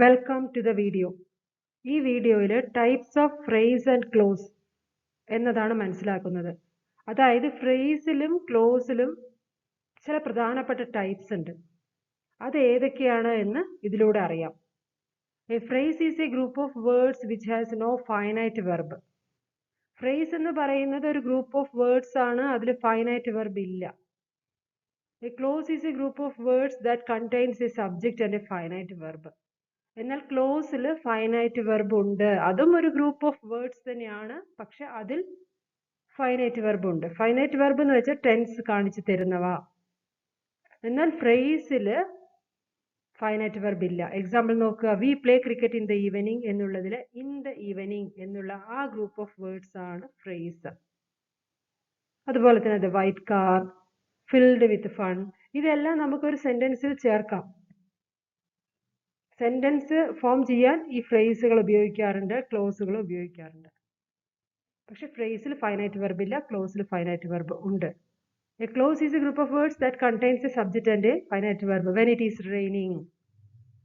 Welcome to the video. ഈ വീഡിയോയിൽ types of phrase and close എന്നതാണ് മനസ്സിലാക്കുന്നത്. അതായത് ഫ്രേസിലും ക്ലോസിലും ചില പ്രധാനപ്പെട്ട ടൈപ്സ് ഉണ്ട്. അത് ഏതൊക്കെയാണ് എന്ന് ഇതിലൂടെ അറിയാം. A phrase is a group of words which has no finite verb. Phrase എന്ന് പറയുന്നത് ഒരു ഗ്രൂപ്പ് ഓഫ് വേർഡ്സ് ആണ്, അതിൽ ഫൈനൈറ്റ് വെർബ് ഇല്ല. A clause is a group of words that contains a subject and a finite verb. എന്നാൽ ക്ലോസിൽ finite verb ഉണ്ട്, അതും ഒരു ഗ്രൂപ്പ് ഓഫ് വേർഡ്സ് തന്നെയാണ്, പക്ഷെ അതിൽ ഫൈനൈറ്റ് വെർബ് ഉണ്ട്. ഫൈനൈറ്റ് വെർബ് എന്ന് വെച്ചാൽ ടെൻസ് കാണിച്ചു തരുന്നവ. എന്നാൽ ഫ്രേസിൽ ഫൈനൈറ്റ് വെർബ് ഇല്ല. എക്സാമ്പിൾ നോക്കുക, V play cricket in the evening എന്നുള്ളതിൽ ഇൻ ദ ഈവനിങ് എന്നുള്ള ആ ഗ്രൂപ്പ് ഓഫ് വേർഡ്സ് ആണ് ഫ്രേസ്. അതുപോലെ തന്നെ the white car, filled with fun, ഇതെല്ലാം നമുക്കൊരു സെന്റൻസിൽ ചേർക്കാം. സെന്റൻസ് ഫോം ചെയ്യാൻ ഈ ഫ്രേസുകൾ ഉപയോഗിക്കാറുണ്ട്, ക്ലോസുകൾ ഉപയോഗിക്കാറുണ്ട്. പക്ഷെ ഫ്രേസിൽ ഫൈനൈറ്റ് വെർബ് ഇല്ല, ക്ലോസിൽ ഫൈനൈറ്റ് വെർബ് ഉണ്ട്. A clause is a group of words that contains a subject and a finite verb. When it is raining,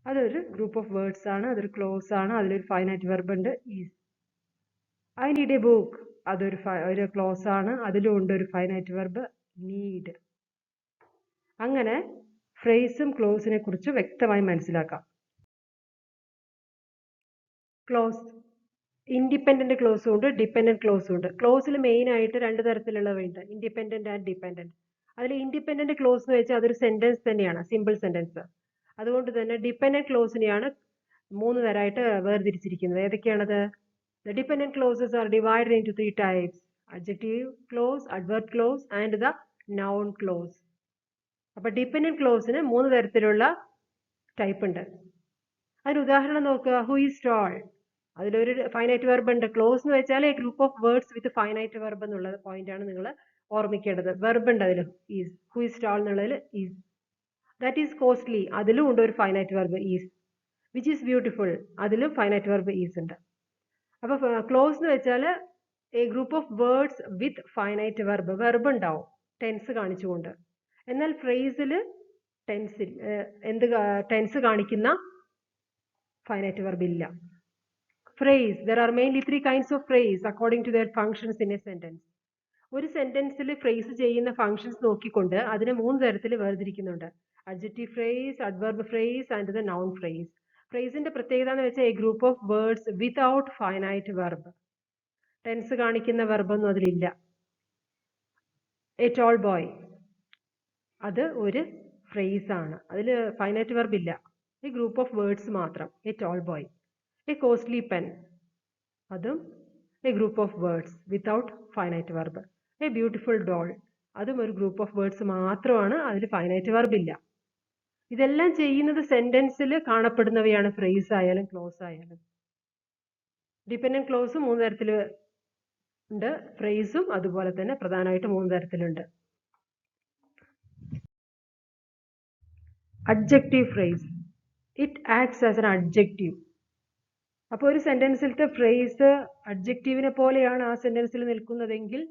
അതൊരു ഗ്രൂപ്പ് ഓഫ് വേർഡ്സ് ആണ്, അതൊരു ക്ലോസ് ആണ്, അതിലൊരു ഫൈനൈറ്റ് വെർബ് ഉണ്ട്, is. I need A book, അതൊരു close ആണ്, അതിലും ഉണ്ട് ഒരു ഫൈനൈറ്റ് വെർബ്, നീഡ്. അങ്ങനെ ഫ്രേസും ക്ലോസിനെ കുറിച്ച് വ്യക്തമായി മനസ്സിലാക്കാം. ക്ലോസ് ഇൻഡിപെൻഡന്റ് ക്ലോസും ഉണ്ട്, ഡിപെൻഡന്റ് ക്ലോസും ഉണ്ട്. ക്ലോസിൽ മെയിൻ ആയിട്ട് രണ്ട് തരത്തിലുള്ളവയുണ്ട്, ഇൻഡിപെൻഡന്റ് ആൻഡ് ഡിപെൻഡന്റ്. അതിൽ ഇൻഡിപെൻഡന്റ് ക്ലോസ് എന്ന് വെച്ചാൽ അതൊരു സെന്റൻസ് തന്നെയാണ്, സിമ്പിൾ സെന്റൻസ്. അതുകൊണ്ട് തന്നെ ഡിപെൻഡന്റ് ക്ലോസിനെയാണ് മൂന്ന് തരമായിട്ട് വേർതിരിച്ചിരിക്കുന്നത്. ഏതൊക്കെയാണത്? The dependent clauses are divided into three types: adjective clause, adverb clause and the noun clause. അപ്പോൾ ഡിപെൻഡന്റ് ക്ലോസിന് മൂന്ന് തരത്തിലുള്ള ടൈപ്പ് ഉണ്ട്. അതിന് ഉദാഹരണം നോക്കുക, ഹു ഈസ് ടോൾ, അതിലൊരു ഫൈനൈറ്റ് വെർബ് ഉണ്ട്. ക്ലോസ് എന്ന് വെച്ചാൽ a group of words with finite verb എന്നുള്ള പോയിന്റ് ആണ് നിങ്ങൾ ഓർമ്മിക്കേണ്ടത്. വെർബ് ഉണ്ട് അതിൽ, ഈസ്. ഹു ഈസ് ടോൾ എന്നുള്ളതിൽ ഈസ്. ദാറ്റ് ഈസ് കോസ്റ്റ്ലി, അതിലും ഉണ്ട് ഒരു finite verb, is. Which is beautiful, അതിലും ഫൈനൈറ്റ് വെർബ് ഈസ് ഉണ്ട്. അപ്പൊ ക്ലോസ് എന്ന് വെച്ചാൽ a group of words with finite verb, verb ഉണ്ടാവും ടെൻസ് കാണിച്ചുകൊണ്ട്. എന്നാൽ ഫ്രേസിൽ ടെൻസ് കാണിക്കുന്ന ഫൈനൈറ്റ് വെർബ് ഇല്ല. Phrase, there are mainly three kinds of phrase according to their functions in a sentence. ഒരു സെന്റൻസിൽ ഫ്രേസ് ചെയ്യുന്ന ഫങ്ഷൻസ് നോക്കിക്കൊണ്ട് അതിനെ മൂന്ന് തരത്തിൽ വേർതിരിക്കുന്നുണ്ട്: adjective phrase, adverb phrase and the noun phrase. ഫ്രേസിന്റെ പ്രത്യേകത എന്ന് വെച്ചാൽ a group of words without finite verb, tense കാണിക്കുന്ന വെർബൊന്നും അതിലില്ല. എ ടോൾ ബോയ്, അത് ഒരു ഫ്രേസ് ആണ്, അതിൽ ഫൈനൈറ്റ് വെർബ് ഇല്ല, ഈ ഗ്രൂപ്പ് ഓഫ് വേർഡ്സ് മാത്രം. A tall boy. A costly pen, അതും a group of words without finite verb. A beautiful doll, അതും ഒരു ഗ്രൂപ്പ് ഓഫ് വേർഡ്സ് മാത്രമാണ്, അതിൽ ഫൈനൈറ്റ് വെർബ് ഇല്ല. ഇതെല്ലാം ചെയ്യുന്നത് സെന്റൻസിൽ കാണപ്പെടുന്നവയാണ്, ഫ്രേസ് ആയാലും ക്ലോസ് ആയാലും. ഡിപെൻഡന്റ് ക്ലോസും മൂന്ന് തരത്തിൽ ഉണ്ട്, ഫ്രേസും അതുപോലെ തന്നെ പ്രധാനമായിട്ട് മൂന്ന് തരത്തിലുണ്ട്. Adjective phrase, it acts as an adjective. അപ്പോൾ ഒരു സെന്റൻസിലത്തെ ഫ്രേസ് അഡ്ജക്റ്റീവിനെ പോലെയാണ് ആ സെന്റൻസിൽ നിൽക്കുന്നതെങ്കിൽ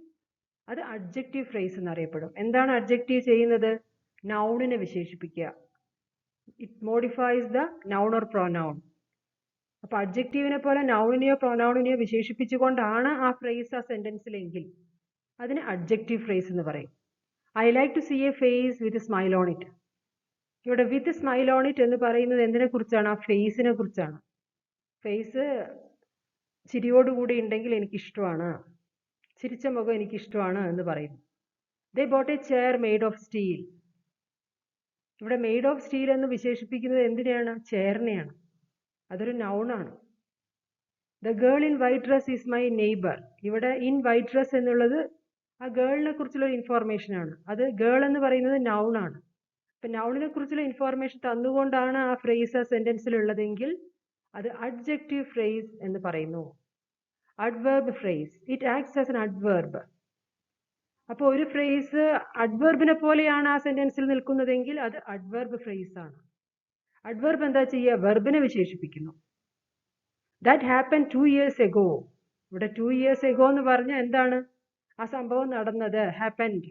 അത് അഡ്ജക്റ്റീവ് ഫ്രേസ് എന്നറിയപ്പെടും. എന്താണ് അഡ്ജക്റ്റീവ് ചെയ്യുന്നത്? നൗണിനെ വിശേഷിപ്പിക്കുക. It modifies the noun or pronoun. അപ്പൊ അഡ്ജക്റ്റീവിനെ പോലെ നൗണിനെയോ പ്രൊനൗണിനെയോ വിശേഷിപ്പിച്ചുകൊണ്ടാണ് ആ ഫ്രേസ് ആ സെന്റൻസിലെങ്കിൽ അതിന് അഡ്ജക്റ്റീവ് ഫ്രേസ് എന്ന് പറയും. I like to see a face with smile on it. ഇവിടെ വിത്ത് സ്മൈൽ ഓൺ ഇറ്റ് എന്ന് പറയുന്നത് എന്തിനെ കുറിച്ചാണ്? ആ ഫേസിനെ കുറിച്ചാണ്. ഫേസ് ചിരിയോടുകൂടി ഉണ്ടെങ്കിൽ എനിക്കിഷ്ടമാണ്, ചിരിച്ച മുഖം എനിക്കിഷ്ടമാണ് എന്ന് പറയുന്നു. They bought a chair made of steel. ഇവിടെ മെയ്ഡ് ഓഫ് സ്റ്റീൽ എന്ന് വിശേഷിപ്പിക്കുന്നത് എന്തിനെയാണ്? ചെയറിനെയാണ്. അതൊരു നൗണാണ്. The girl in white dress is my neighbour. ഇവിടെ ഇൻ വൈറ്റ് ഡ്രസ് എന്നുള്ളത് ആ ഗേളിനെ കുറിച്ചുള്ള ഇൻഫോർമേഷൻ ആണ്. അത് ഗേൾ എന്ന് പറയുന്നത് നൗണാണ്. അപ്പൊ നൗണിനെ കുറിച്ചുള്ള ഇൻഫോർമേഷൻ തന്നുകൊണ്ടാണ് ആ ഫ്രേസ് ആ സെന്റൻസിൽ ഉള്ളതെങ്കിൽ അത് അഡ്ജക്റ്റീവ് ഫ്രേസ് എന്ന് പറയുന്നു. Adverb phrase, it acts as N adverb. അപ്പോൾ ഒരു ഫ്രേസ് അഡ്വേർബിനെ പോലെയാണ് ആ സെന്റൻസിൽ നിൽക്കുന്നതെങ്കിൽ അത് അഡ്വേർബ് ഫ്രേസ് ആണ്. അഡ്വേർബ് എന്താ ചെയ്യുക? വെർബിനെ വിശേഷിപ്പിക്കുന്നു. That happen 2 years ago. ഇവിടെ 2 years ago എന്ന് പറഞ്ഞാൽ എന്താണ്? ആ സംഭവം നടന്നത്, ഹാപ്പൻഡ്.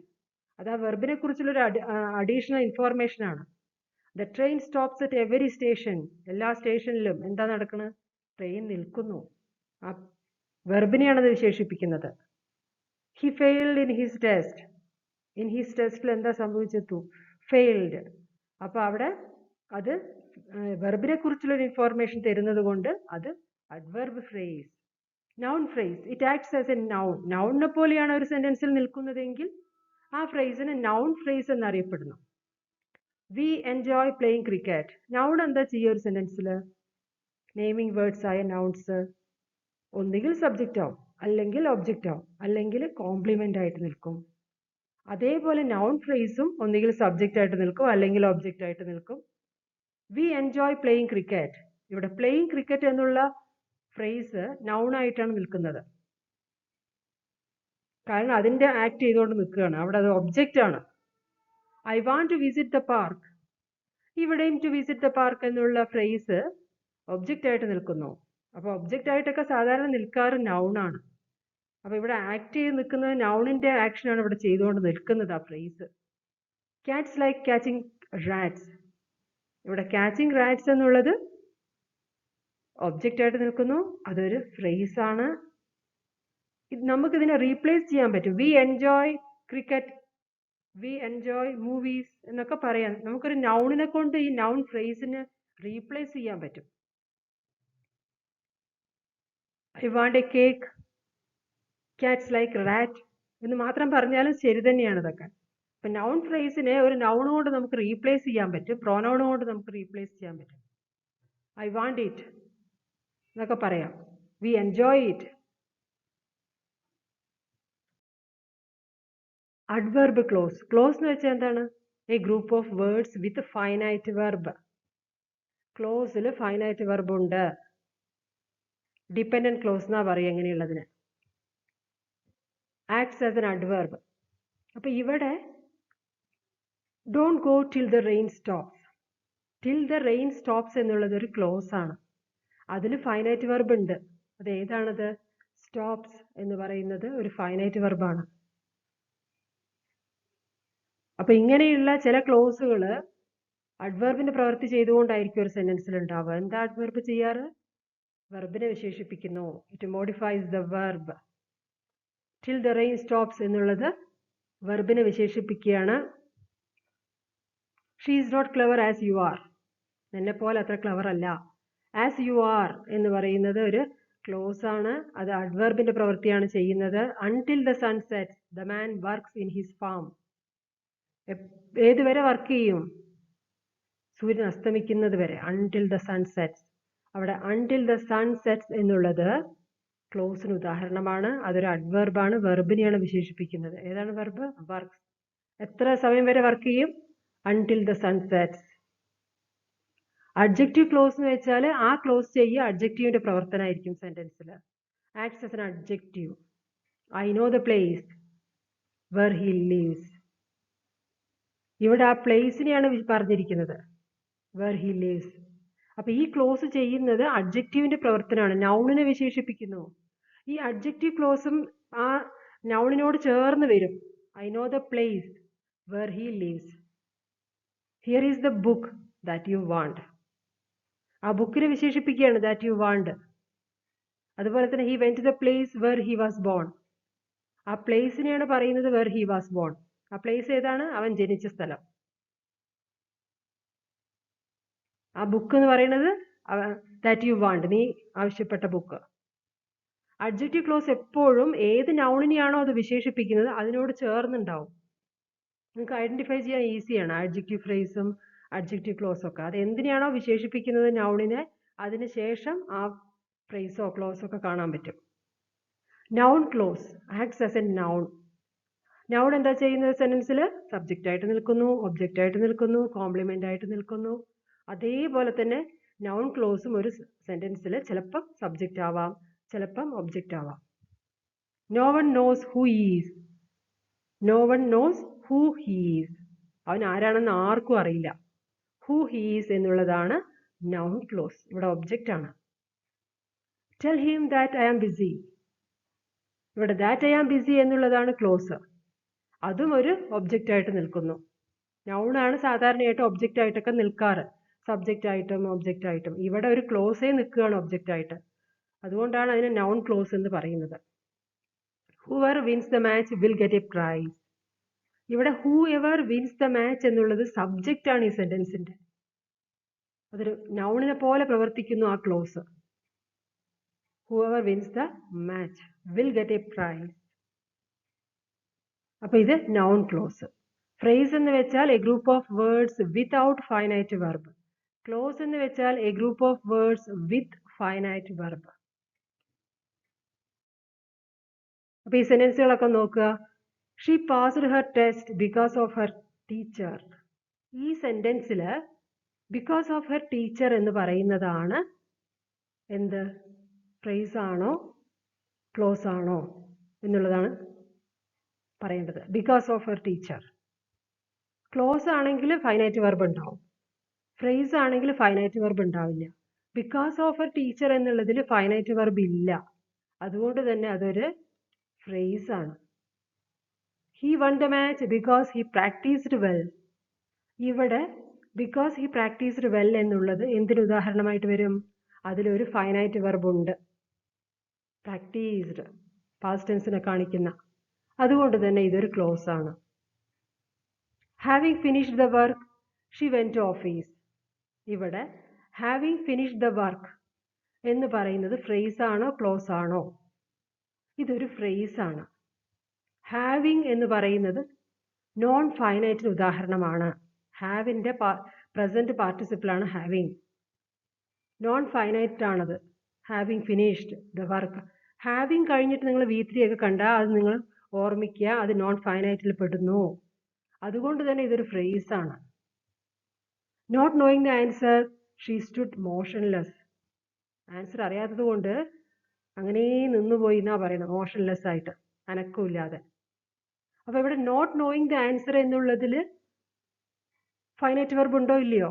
അത് ആ വെർബിനെ കുറിച്ചുള്ളൊരു അഡീഷണൽ ഇൻഫോർമേഷൻ ആണ്. The train stops at every station. എല്ലാ സ്റ്റേഷനിലും എന്താ നടക്കുന്നത്? ട്രെയിൻ നിൽക്കുന്നു. ആ വെർബിനെയാണ് അത് വിശേഷിപ്പിക്കുന്നത്. He failed in his test. In his ടെസ്റ്റിൽ എന്താ സംഭവിച്ചു? ഫെയിൽഡ്. അപ്പോൾ അവിടെ അത് വെർബിനെ കുറിച്ചുള്ള ഇൻഫോർമേഷൻ തരുന്നത് കൊണ്ട് അത് adverb phrase. Noun phrase, it acts as a noun. നൗണിനെ പോലെയാണ് ഒരു സെന്റൻസിൽ നിൽക്കുന്നതെങ്കിൽ ആ ഫ്രേസിന് നൗൺ ഫ്രേസ് എന്നറിയപ്പെടുന്നു. We enjoy playing cricket. Noun എന്താ ചെയ്യുക ഒരു സെന്റൻസിൽ? നെയിമിംഗ് വേർഡ്സ് ആയ നൗൺസ് ഒന്നുകിൽ സബ്ജക്റ്റ് ആവും, അല്ലെങ്കിൽ ഒബ്ജക്റ്റ് ആവും, അല്ലെങ്കിൽ കോംപ്ലിമെന്റ് ആയിട്ട് നിൽക്കും. അതേപോലെ നൗൺ ഫ്രേസും ഒന്നുകിൽ സബ്ജക്റ്റ് ആയിട്ട് നിൽക്കും, അല്ലെങ്കിൽ ഒബ്ജക്റ്റ് ആയിട്ട് നിൽക്കും. V enjoy playing cricket. ഇവിടെ പ്ലേയിങ് ക്രിക്കറ്റ് എന്നുള്ള ഫ്രേസ് നൗൺ ആയിട്ടാണ് നിൽക്കുന്നത്. കാരണം അതിന്റെ ആക്ട് ചെയ്തുകൊണ്ട് നിൽക്കുകയാണ്. അവിടെ അത് ഒബ്ജക്റ്റ് ആണ്. I want to visit the park. ഇവിടെയും ടു വിസിറ്റ് ദ പാർക്ക് എന്നുള്ള ഫ്രേസ് ഒബ്ജക്റ്റ് ആയിട്ട് നിൽക്കുന്നു. അപ്പോൾ ഒബ്ജക്റ്റ് ആയിട്ടൊക്കെ സാധാരണ നിൽക്കാറ് നൗൺ ആണ്. അപ്പോൾ ഇവിടെ ആക്ട് ചെയ്ത് നിൽക്കുന്നത് നൗണിന്റെ ആക്ഷനാണ് ഇവിടെ ചെയ്തുകൊണ്ട് നിൽക്കുന്നത് ആ phrase. Katz like catching rats. ഇവിടെ ക്യാച്ചിങ് റാറ്റ്സ് എന്നുള്ളത് ഒബ്ജക്റ്റ് ആയിട്ട് നിൽക്കുന്നു. അതൊരു ഫ്രേസ് ആണ്. നമുക്കിതിനെ റീപ്ലേസ് ചെയ്യാൻ പറ്റും. V enjoy cricket, V enjoy movies എന്നൊക്കെ പറയാം. നമുക്കൊരു നൗണിനെ കൊണ്ട് ഈ നൗൺ ഫ്രേസിന് റീപ്ലേസ് ചെയ്യാൻ പറ്റും. I want A cake, Katz like rat എന്ന് മാത്രം പറഞ്ഞാലും ശരി തന്നെയാണ് ഇതൊക്കെ. അപ്പൊ നൗൺ ഫ്രേസിനെ ഒരു നൗൺ കൊണ്ട് നമുക്ക് റീപ്ലേസ് ചെയ്യാൻ പറ്റും, പ്രോനൗൺ കൊണ്ട് നമുക്ക് റീപ്ലേസ് ചെയ്യാൻ പറ്റും. ഐ വാണ്ട് ഇറ്റ് എന്നൊക്കെ പറയാം. We enjoy it. Adverb clause. Clause എന്ന് വെച്ചാൽ എന്താണ്? A group of words with finite verb. ക്ലോസിൽ ഫൈനൈറ്റ് വെർബ് ഉണ്ട്. ഡിപ്പെൻഡന്റ് ക്ലോസ് എന്നാ പറയുക എങ്ങനെയുള്ളതിന്. Acts as an adverb. അപ്പൊ ഇവിടെ don't go till the rain stops. Till the rain stops എന്നുള്ളത് ഒരു ക്ലോസ് ആണ്. അതിൽ ഫൈനൈറ്റ് വെർബ് ഉണ്ട്. അത് ഏതാണത്? സ്റ്റോപ്സ് എന്ന് പറയുന്നത് ഒരു ഫൈനൈറ്റ് വെർബാണ്. അപ്പൊ ഇങ്ങനെയുള്ള ചില ക്ലോസുകൾ അഡ്വർബിന്റെ പ്രവൃത്തി ചെയ്തുകൊണ്ടായിരിക്കും ഒരു സെന്റൻസിൽ ഉണ്ടാവുക. എന്താ അഡ്വർബ് ചെയ്യാറ്? വെർബിനെ വിശേഷിപ്പിക്കുന്നു. It modifies the verb. Till the rain stops എന്നുള്ളത് വെർബിനെ വിശേഷിപ്പിക്കുകയാണ്. She is not clever as you are. എന്നെ പോലെ അത്ര ക്ലെവർ അല്ല. ആസ് യു ആർ എന്ന് പറയുന്നത് ഒരു ക്ലോസ് ആണ്. അത് അഡ്വർബിന്റെ പ്രവൃത്തിയാണ് ചെയ്യുന്നത്. Until the sun sets the man works in his farm. ഏതുവരെ വർക്ക് ചെയ്യും? സൂര്യൻ അസ്തമിക്കുന്നത് വരെ. Until the sun sets. അവിടെ അൺടിൽ ദ സൺ സെറ്റ്സ് എന്നുള്ളത് ക്ലോസിന് ഉദാഹരണമാണ്. അതൊരു അഡ്വർബാണ്. വെർബിനെയാണ് വിശേഷിപ്പിക്കുന്നത്. ഏതാണ് വെർബ്? വർക്ക്സ്. എത്ര സമയം വരെ വർക്ക് ചെയ്യും? Until the sun sets. Adjective clause എന്ന് വെച്ചാൽ ആ ക്ലോസ് ചെയ്യുക അഡ്ജക്റ്റീവിന്റെ പ്രവർത്തനമായിരിക്കും സെന്റൻസിൽ. Acts as an adjective. I know the place where he lives. ഇവിടെ ആ പ്ലേസിനെയാണ് പറഞ്ഞിരിക്കുന്നത്, വെർ ഹി ലിവ്സ്. അപ്പൊ ഈ ക്ലോസ് ചെയ്യുന്നത് അഡ്ജക്റ്റീവിന്റെ പ്രവർത്തനമാണ്. നൗണിനെ വിശേഷിപ്പിക്കുന്നു. ഈ അഡ്ജക്റ്റീവ് ക്ലോസും ആ നൗണിനോട് ചേർന്ന് വരും. I know the place where he lives. Here is the book that you want. ആ ബുക്കിനെ വിശേഷിപ്പിക്കുകയാണ്, ദാറ്റ് യു വാണ്ട്. അതുപോലെ തന്നെ he went to the place where he was born. ആ പ്ലേസിനെയാണ് പറയുന്നത് വെർ ഹി വാസ് ബോൺ. ആ പ്ലേസ് ഏതാണ്? അവൻ ജനിച്ച സ്ഥലം. ആ ബുക്ക് എന്ന് പറയുന്നത് ദാറ്റ് യു വാണ്ട്, നീ ആവശ്യപ്പെട്ട ബുക്ക്. അഡ്ജക്റ്റീവ് ക്ലോസ് എപ്പോഴും ഏത് നൗണിനെയാണോ അത് വിശേഷിപ്പിക്കുന്നത് അതിനോട് ചേർന്നുണ്ടാവും. നിങ്ങൾക്ക് ഐഡന്റിഫൈ ചെയ്യാൻ ഈസിയാണ് അഡ്ജക്റ്റീവ് ഫ്രേസും അഡ്ജക്റ്റീവ് ക്ലോസും ഒക്കെ. അത് എന്തിനാണോ വിശേഷിപ്പിക്കുന്നത് നൗണിനെ, അതിന് ശേഷം ആ ഫ്രേസോ ക്ലോസോ ഒക്കെ കാണാൻ പറ്റും. Noun close acts as a noun. Noun എന്താ ചെയ്യുന്നത് സെന്റൻസിൽ? സബ്ജക്റ്റ് ആയിട്ട് നിൽക്കുന്നു, ഒബ്ജക്റ്റ് ആയിട്ട് നിൽക്കുന്നു, കോംപ്ലിമെന്റ് ആയിട്ട് നിൽക്കുന്നു. അതേപോലെ തന്നെ നൗൺ ക്ലോസും ഒരു സെന്റൻസിൽ ചിലപ്പം സബ്ജക്റ്റ് ആവാം, ചിലപ്പം ഒബ്ജക്റ്റ് ആവാം. No one knows who is. No one knows who he's. അവൻ ആരാണെന്ന് ആർക്കും അറിയില്ല. ഹൂ ഹീസ് എന്നുള്ളതാണ് നൗൺ ക്ലോസ്. ഇവിടെ ഒബ്ജക്റ്റ് ആണ്. Tell him that I am busy. ഇവിടെ ദാറ്റ് ഐ ആം ബിസി എന്നുള്ളതാണ് ക്ലോസ്. അതും ഒരു ഒബ്ജക്റ്റ് ആയിട്ട് നിൽക്കുന്നു. നൗൺ ആണ് സാധാരണയായിട്ട് ഒബ്ജക്റ്റ് ആയിട്ടൊക്കെ നിൽക്കാറ്, സബ്ജക്റ്റ് ആയിട്ടും ഒബ്ജക്റ്റ് ആയിട്ടും. ഇവിടെ ഒരു ക്ലോസേ നിൽക്കുകയാണ് ഒബ്ജക്റ്റ് ആയിട്ട്, അതുകൊണ്ടാണ് അതിനെ നൗൺ ക്ലോസ് എന്ന് പറയുന്നത്. Whoever wins the match will get a prize. ഇവിടെ whoever wins the match എന്നുള്ളത് സബ്ജക്റ്റ് ആണ് ഈ സെന്റൻസിന്റെ. അതൊരു നൗണിനെ പോലെ പ്രവർത്തിക്കുന്നു ആ clause. Whoever wins the match will get a prize. അപ്പൊ ഇത് നൗൺ ക്ലോസ്. ഫ്രേസ് എന്ന് വെച്ചാൽ a group of words without finite verb. Clause എന്ന് വെച്ചാൽ a group of words with finite verb. അപ്പൊ ഈ സെന്റൻസുകളൊക്കെ നോക്കുക. She passed her test because of her teacher. ഈ സെന്റൻസിൽ ബിക്കോസ് ഓഫ് ഹെർ ടീച്ചർ എന്ന് പറയുന്നതാണ് എന്ത്, ഫ്രേസ് ആണോ ക്ലോസ് ആണോ എന്നുള്ളതാണ് പറയേണ്ടത്. Because of her teacher. Close ആണെങ്കിൽ ഫൈനൈറ്റ് വെർബ് ഉണ്ടാവും, ഫ്രേസ് ആണെങ്കിൽ ഫൈനൈറ്റ് വെർബ് ഉണ്ടാവില്ല. ബിക്കോസ് ഓഫ് ഹെർ ടീച്ചർ എന്നുള്ളതിൽ ഫൈനൈറ്റ് വെർബ് ഇല്ല, അതുകൊണ്ട് തന്നെ അതൊരു ഫ്രേസ് ആണ്. He one the match because he practised well. ഇവിടെ ബിക്കോസ് ഹി പ്രാക്ടീസ്ഡ് വെൽ എന്നുള്ളത് എന്തിന് ഉദാഹരണമായിട്ട് വരും? അതിലൊരു ഫൈനൈറ്റ് വെർബ് ഉണ്ട്, പ്രാക്ടീസ്ഡ്, പാസ്റ്റ് ടെൻസിനെ കാണിക്കുന്ന. അതുകൊണ്ട് തന്നെ ഇതൊരു ക്ലോസ് ആണ്. Having finished the work she went to office. ഇവിടെ ഹാവിങ് ഫിനിഷ്ഡ് ദ വർക്ക് എന്ന് പറയുന്നത് ഫ്രേസ് ആണോ ക്ലോസ് ആണോ? ഇതൊരു ഫ്രേസ് ആണ്. ഹാവിങ് എന്ന് പറയുന്നത് നോൺ ഫൈനൈറ്റിന് ഉദാഹരണമാണ്. ഹാവിന്റെ പ്രസന്റ് പാർട്ടിസിപ്പിൾ ആണ് ഹാവിങ്. നോൺ ഫൈനൈറ്റ് ആണത്. Having finished the work. Having കഴിഞ്ഞിട്ട് നിങ്ങൾ V3 ഒക്കെ കണ്ടാൽ അത് നിങ്ങൾ ഓർമ്മിക്കുക, അത് നോൺ ഫൈനൈറ്റിൽ പെടുന്നു. അതുകൊണ്ട് തന്നെ ഇതൊരു ഫ്രേസ് ആണ്. Not knowing the answer she stood motionless. Answer അറിയാത്തത് കൊണ്ട് അങ്ങനെ നിന്നുപോയി എന്നാ പറയുന്നത്, മോഷൻലെസ് ആയിട്ട്, അനക്കമില്ലാതെ. അപ്പൊ ഇവിടെ നോട്ട് നോയിങ് ദ ആൻസർ എന്നുള്ളതിൽ ഫൈനൈറ്റ് വെർബ് ഉണ്ടോ ഇല്ലയോ?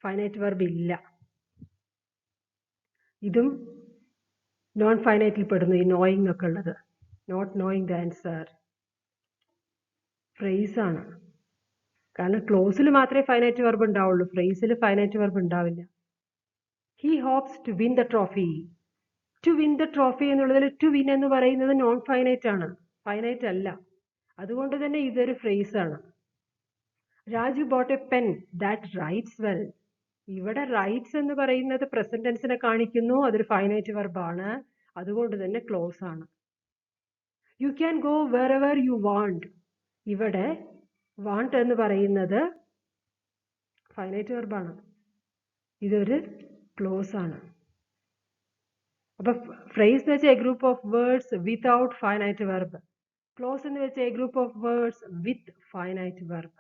ഫൈനൈറ്റ് വെർബ് ഇല്ല. ഇതും നോൺ ഫൈനൈറ്റിൽ പെടുന്നു, ഈ നോയിങ് ഒക്കെ ഉള്ളത്. Not knowing the answer phrase ആണ്. കാരണം ക്ലോസിൽ മാത്രമേ ഫൈനൈറ്റ് വെർബ് ഉണ്ടാവുള്ളൂ, ഫ്രേസിൽ ഫൈനൈറ്റ് വെർബ് ഉണ്ടാവില്ല. He hopes to win the trophy. To win the trophy എന്നുള്ളതിൽ ടു വിൻ എന്ന് പറയുന്നത് നോൺ ഫൈനൈറ്റ് ആണ്, ഫൈനൈറ്റ് അല്ല. അതുകൊണ്ട് തന്നെ ഇതൊരു ഫ്രേസ് ആണ്. Raju boat A pen that rights well. ഇവിടെ റൈറ്റ്സ് എന്ന് പറയുന്നത് പ്രസന്റ് ടെൻസിനെ കാണിക്കുന്നു, അതൊരു ഫൈനൈറ്റ് വെർബ് ആണ്, അതുകൊണ്ട് തന്നെ ക്ലോസ് ആണ്. You can go wherever you want. ഇവിടെ വാണ്ട് എന്ന് പറയുന്നത് ഫൈനൈറ്റ് വെർബാണ്, ഇതൊരു ക്ലോസ് ആണ്. അപ്പൊ ഫ്രേസ് എന്ന് വെച്ചാൽ a group of words without finite verb. Clause എന്ന് വെച്ചാൽ a group of words with finite verb.